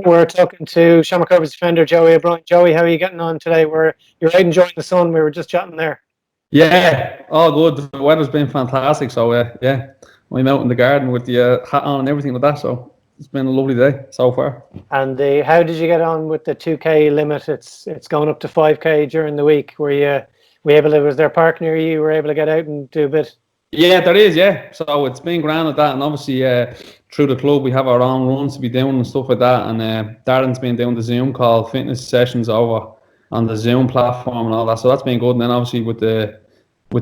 We're talking to Shamrock Rovers defender Joey O'Brien. Joey, how are you getting on today? You're right enjoying the sun. We were just chatting there. Yeah, all good. The weather's been fantastic. So yeah, I'm out in the garden with the hat on and everything like that. So it's been a lovely day so far. And how did you get on with the 2K limit? It's going up to 5K during the week. Was there a park near you? Were able to get out and do a bit? Yeah, there is. Yeah, so it's been grand at that, and obviously through the club we have our own runs to be doing and stuff like that. And Darren's been doing the Zoom call fitness sessions over on the Zoom platform and all that. So that's been good. And then obviously with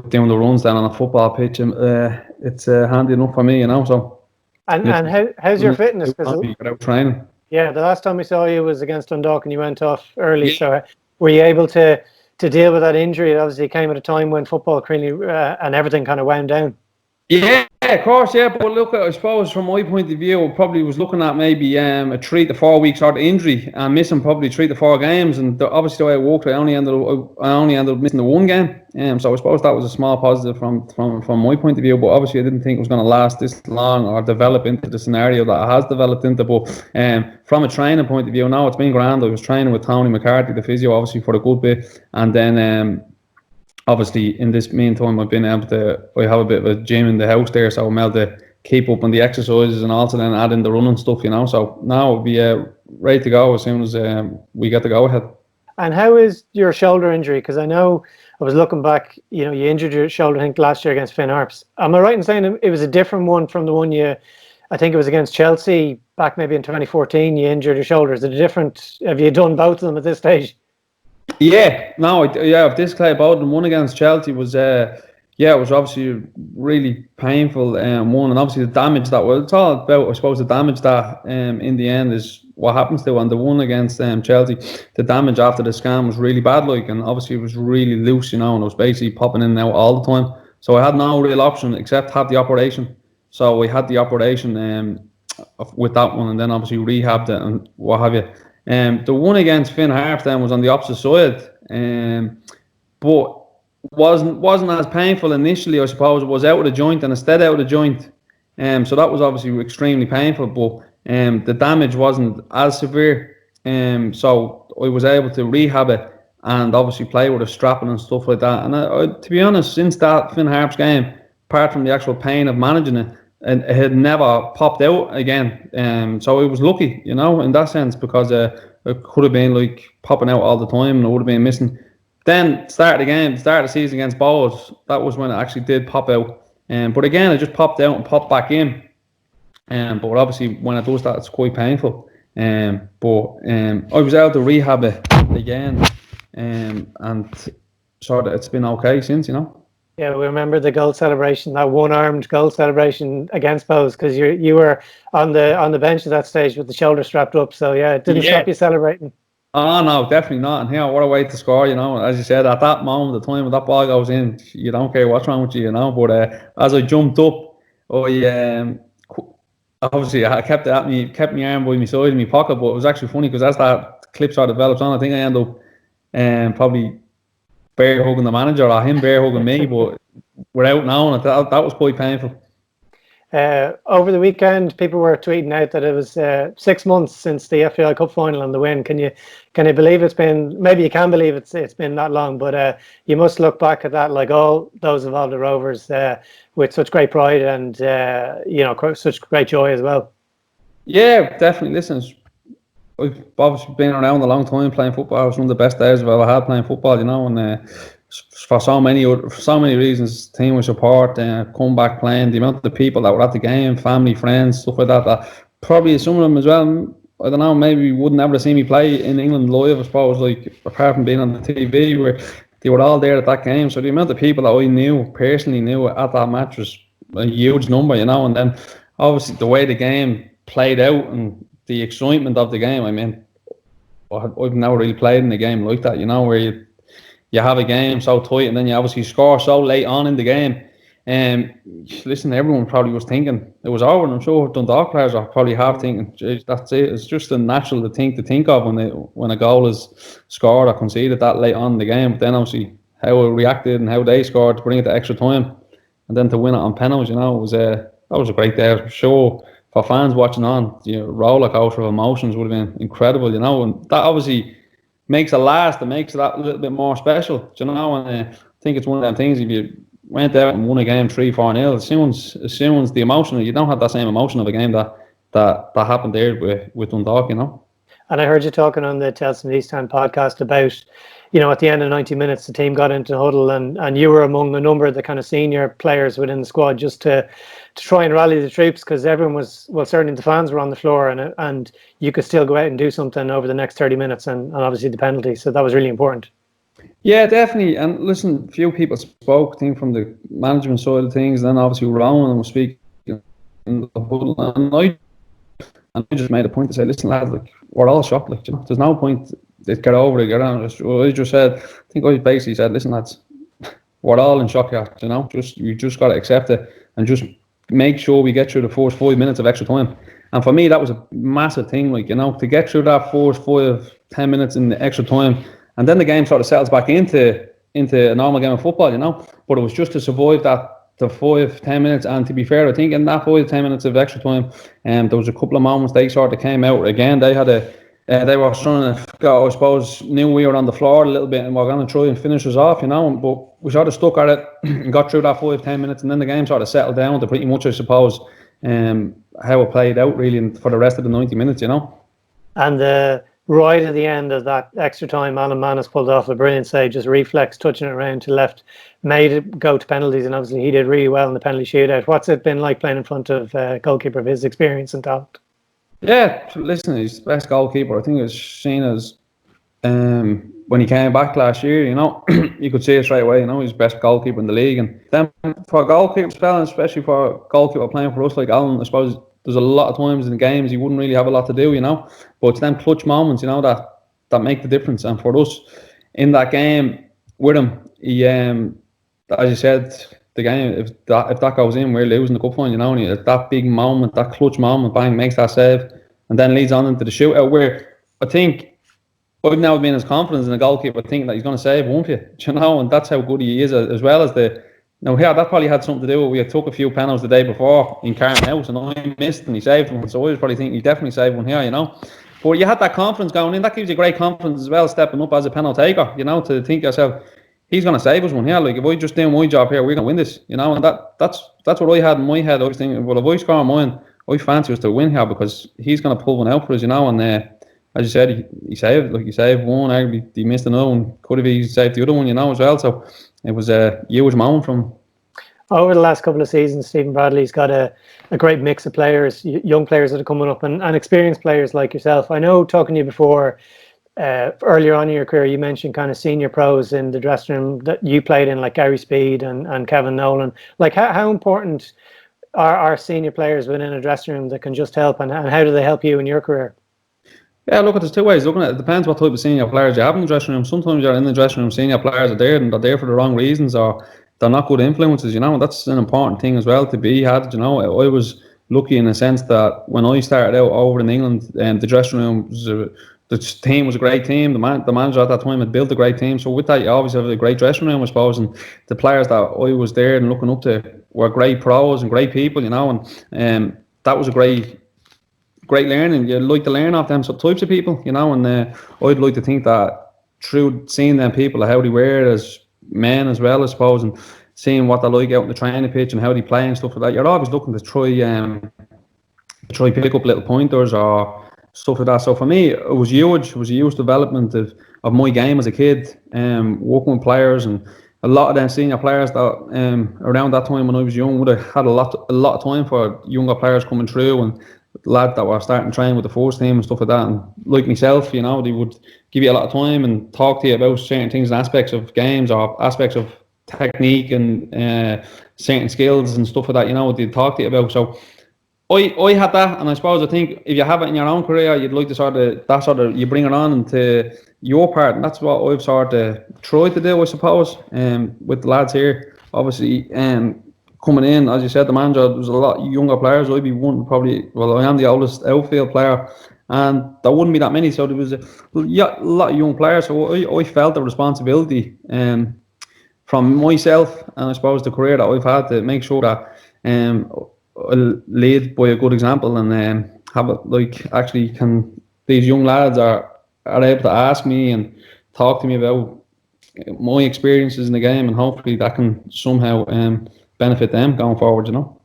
doing the runs down on a football pitch, it's handy enough for me, you know. So. And how's your fitness? Without training. Yeah, the last time we saw you was against Dundalk, and you went off early. Yeah. So were you able to deal with that injury? It obviously came at a time when football really and everything kind of wound down. Yeah, of course, yeah. But look, I suppose from my point of view, I probably was looking at maybe a 3 to 4 weeks out of injury and missing probably 3 to 4 games. And obviously the way it worked, I only ended up missing the 1 game. So I suppose that was a small positive from my point of view. But obviously I didn't think it was going to last this long or develop into the scenario that it has developed into. But from a training point of view, now it's been grand. I was training with Tony McCarthy, the physio, obviously for a good bit, and then. Obviously, in this meantime, I have a bit of a gym in the house there, so I'm able to keep up on the exercises and also then add in the running stuff, you know. So now I'll be ready to go as soon as we get to go ahead. And how is your shoulder injury? Because I know I was looking back, you know, you injured your shoulder, I think, last year against Finn Harps. Am I right in saying it was a different one from the one I think it was against Chelsea back maybe in 2014, you injured your shoulder. Is it different? Have you done both of them at this stage? Yeah, no, this play about them. One against Chelsea was, it was obviously really painful. One, and obviously the damage that it's all about. I suppose the damage that in the end is what happens to. And the one against Chelsea, the damage after the scan was really bad, and obviously it was really loose, you know, and it was basically popping in and out all the time. So I had no real option except have the operation. So we had the operation with that one, and then obviously rehabbed it and what have you. The one against Finn Harps then was on the opposite side, but wasn't as painful initially. I suppose it was out of the joint and instead out of the joint, so that was obviously extremely painful. But the damage wasn't as severe, so I was able to rehab it and obviously play with a strapping and stuff like that. And I, to be honest, since that Finn Harps game, apart from the actual pain of managing it, and it had never popped out again. So it was lucky, you know, in that sense, because it could have been like popping out all the time and I would have been missing. Then start of the season against Bows, that was when it actually did pop out. But again, it just popped out and popped back in. But obviously when it does that, it's quite painful. But I was able to rehab it again, and sort of it's been okay since, you know. Yeah, we remember the goal celebration, that one-armed goal celebration against Bows, because you were on the bench at that stage with the shoulder strapped up. So yeah, it didn't stop you celebrating. Oh no, definitely not. And what a way to score, you know. As you said, at that moment, the time when that ball goes in, you don't care what's wrong with you, you know. But as I jumped up, obviously I kept my arm by my side in my pocket. But it was actually funny because as that clip sort of develops on, I think I end up probably bear hugging the manager or him bear hugging me, but without knowing it, that was quite painful. Over the weekend, people were tweeting out that it was 6 months since the FAI Cup final and the win. Can you believe it's been? Maybe you can believe it's been that long, but you must look back at that, like all those involved at Rovers, with such great pride and such great joy as well. Yeah, definitely. Listen, I've obviously been around a long time playing football. It was one of the best days I've ever had playing football, you know, and for so many reasons, team with support, come back playing, the amount of the people that were at the game, family, friends, stuff like that probably some of them as well, I don't know, maybe wouldn't ever see me play in England live, I suppose, like apart from being on the TV, where they were all there at that game. So the amount of people that I personally knew at that match was a huge number, you know. And then obviously the way the game played out and the excitement of the game, I mean, I've never really played in a game like that, you know, where you have a game so tight and then you obviously score so late on in the game. Listen, everyone probably was thinking it was over, and I'm sure Dundalk players are probably half thinking, geez, that's it. It's just a natural thing to think of when a goal is scored or conceded that late on in the game. But then obviously how it reacted and how they scored to bring it to extra time and then to win it on penalties, you know, that was a great day. I'm sure for fans watching on, roller coaster of emotions would have been incredible, and that obviously makes it last. It makes that a little bit more special, and I think it's one of them things. If you went out and won a game 3-4-0, as soon as the emotion, you don't have that same emotion of a game that happened there with Dundalk, And I heard you talking on the Tales from the East Time podcast about, at the end of 90 minutes, the team got into huddle, and you were among a number of the kind of senior players within the squad just to try and rally the troops, because everyone was, well, certainly the fans were on the floor, and you could still go out and do something over the next 30 minutes and obviously the penalty. So that was really important. Yeah, definitely. And listen, few people spoke, I think, from the management side of things, and then obviously Rowan was speaking in the huddle, and I just made a point to say, listen, lads, we're all shocked. There's no point to get over it, get on. I just said, I think I basically said, listen, lads, we're all in shock here. You just got to accept it and just make sure we get through the first 5 minutes of extra time. And for me, that was a massive thing, to get through that first 5-10 minutes in the extra time, and then the game sort of settles back into a normal game of football, But it was just to survive the 5-10 minutes, and to be fair, I think in that 5-10 minutes of extra time, there was a couple of moments they sort of came out again. They had they were trying to go, I suppose, knew we were on the floor a little bit and we're going to try and finish us off, but we sort of stuck at it and got through that 5-10 minutes, and then the game sort of settled down to pretty much, I suppose, how it played out really for the rest of the 90 minutes, And right at the end of that extra time, Alan Manus pulled off a brilliant save, just reflex, touching it around to left, made it go to penalties, and obviously he did really well in the penalty shootout. What's it been like playing in front of a goalkeeper of his experience and talent? Yeah, listen, he's the best goalkeeper. I think it was seen as when he came back last year, you could see it straight away, he's the best goalkeeper in the league. And then for a goalkeeper spelling, especially for a goalkeeper playing for us like Alan, I suppose there's a lot of times in the games he wouldn't really have a lot to do, but it's them clutch moments, that make the difference. And for us in that game with him, he, as you said, the game, if that goes in, we're losing the cup final, and that big moment, that clutch moment, bang, makes that save, and then leads on into the shootout, where I think I've now been as confident in a goalkeeper thinking that he's going to save one for you, and that's how good he is, as well as that probably had something to do with, we had took a few penalties the day before in Carton House, and I missed and he saved one, so I was probably thinking he definitely saved one here, but you had that confidence going in, that gives you great confidence as well, stepping up as a penalty taker, to think yourself, he's going to save us one here. If I just do my job here, we're going to win this, and that's what I had in my head. I was thinking, well, if I score mine, I fancy us to win here because he's going to pull one out for us, and as you said, he saved, he saved one, arguably he missed another one, could have he saved the other one, as well. So it was a huge moment from him. Over the last couple of seasons, Stephen Bradley's got a great mix of players, young players that are coming up, and experienced players like yourself. I know, talking to you before, earlier on in your career, you mentioned kind of senior pros in the dressing room that you played in, like Gary Speed and Kevin Nolan. How important are senior players within a dressing room that can just help, and how do they help you in your career? Yeah, look, there's two ways looking at it. It depends what type of senior players you have in the dressing room. Sometimes you're in the dressing room, senior players are there and they're there for the wrong reasons, or they're not good influences, and that's an important thing as well to be had. I was lucky in a sense that when I started out over in England, the dressing room the team was a great team. The manager at that time had built a great team. So with that, you always have a great dressing room, I suppose. And the players that I was there and looking up to were great pros and great people, and that was a great learning. You like to learn off them types of people, and I'd like to think that through seeing them people, how they were as men as well, I suppose, and seeing what they like out in the training pitch and how they play and stuff like that, you're always looking to try pick up little pointers or stuff like that. So for me, it was huge. It was a huge development of my game as a kid, working with players, and a lot of them senior players that around that time when I was young would have had a lot of time for younger players coming through, and lads that were starting to train with the first team and stuff like that. And like myself, they would give you a lot of time and talk to you about certain things and aspects of games or aspects of technique and certain skills and stuff like that, they'd talk to you about. So I had that, and I suppose I think if you have it in your own career, you'd like to you bring it on into your part, and that's what I've sort of tried to do, I suppose, with the lads here. Obviously, coming in, as you said, the manager, there was a lot of younger players. I'd be one probably, well, I am the oldest outfield player, and there wouldn't be that many, so there was a lot of young players. So I felt the responsibility from myself, and I suppose the career that I've had, to make sure that lead by a good example, and have it like actually can these young lads are able to ask me and talk to me about my experiences in the game, and hopefully that can somehow benefit them going forward, you know.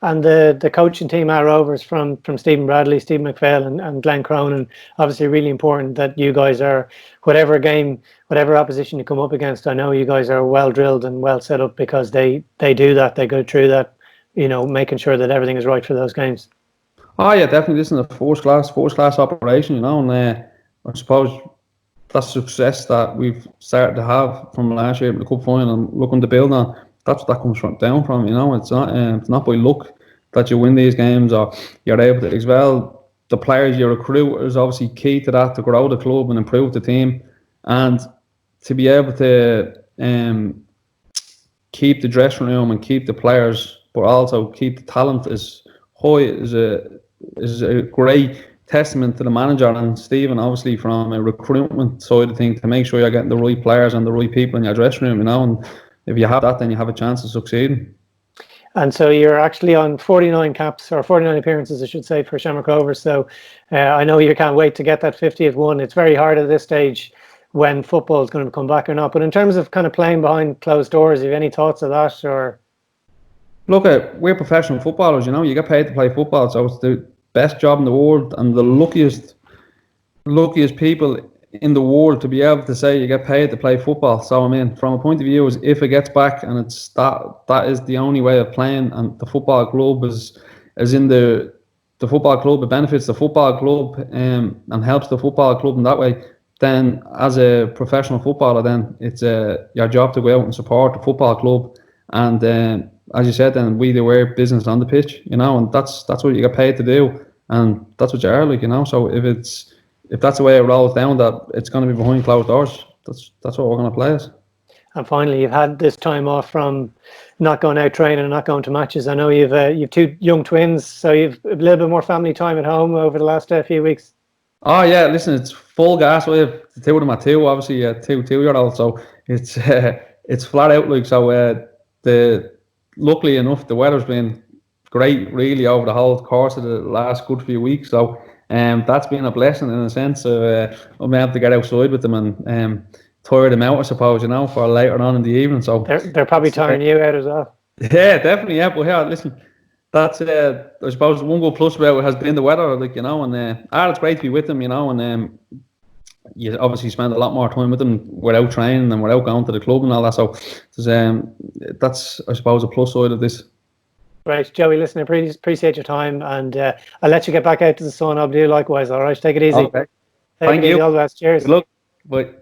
And the coaching team at Rovers from Stephen Bradley, Stephen McPhail and Glenn Cronin, obviously really important that you guys are, whatever game, whatever opposition you come up against, I know you guys are well drilled and well set up, because they do that, they go through that, you know, making sure that everything is right for those games. Oh yeah, definitely. This is a first class operation, you know, and I suppose that success that we've started to have from last year in the cup final and looking to build on, that's what that comes down from, you know. It's not by luck that you win these games or you're able to, as well. The players you recruit is obviously key to that, to grow the club and improve the team, and to be able to keep the dressing room and keep the players, but also keep the talent is high, is a great testament to the manager and Stephen, obviously, from a recruitment side of things, to make sure you're getting the right players and the right people in your dressing room, you know. And if you have that, then you have a chance of succeeding. And so you're actually on 49 caps, or 49 appearances, I should say, for Shamrock Rovers. So I know you can't wait to get that 50th one. It's very hard at this stage when football is going to come back or not. But in terms of kind of playing behind closed doors, have you any thoughts of that? Or look, we're professional footballers, you know. You get paid to play football, so it's the best job in the world and the luckiest people in the world to be able to say you get paid to play football. So I mean, from a point of view, is if it gets back, and it's that is the only way of playing, and the football club is in the football club, it benefits the football club and helps the football club in that way. Then as a professional footballer, then it's your job to go out and support the football club, and as you said, then we do our business on the pitch, you know, and that's what you get paid to do, and that's what you are, like, you know. So if that's the way it rolls down, that it's going to be behind closed doors, that's what we're going to play as. And finally, you've had this time off from not going out training and not going to matches. I know you've two young twins, so you've a little bit more family time at home over the last few weeks. Oh yeah, listen, it's full gas. We have two of them at two, obviously, two-year-olds, so it's flat out, like. So luckily enough, the weather's been great, really, over the whole course of the last good few weeks. So that's been a blessing in a sense. I'm able to get outside with them and tire them out, I suppose, you know, for later on in the evening. So they're probably tiring you out as well. Yeah, definitely. Yeah, but yeah, listen, that's I suppose one good plus about it has been the weather, like, you know, and it's great to be with them, you know, and you obviously spend a lot more time with them without training and without going to the club and all that. So that's, I suppose, a plus side of this. Right, Joey, listen, I appreciate your time, and I'll let you get back out to the sun. I'll do likewise, all right? Take it easy. Okay. Thank you. All the best. Cheers. Good luck. Bye.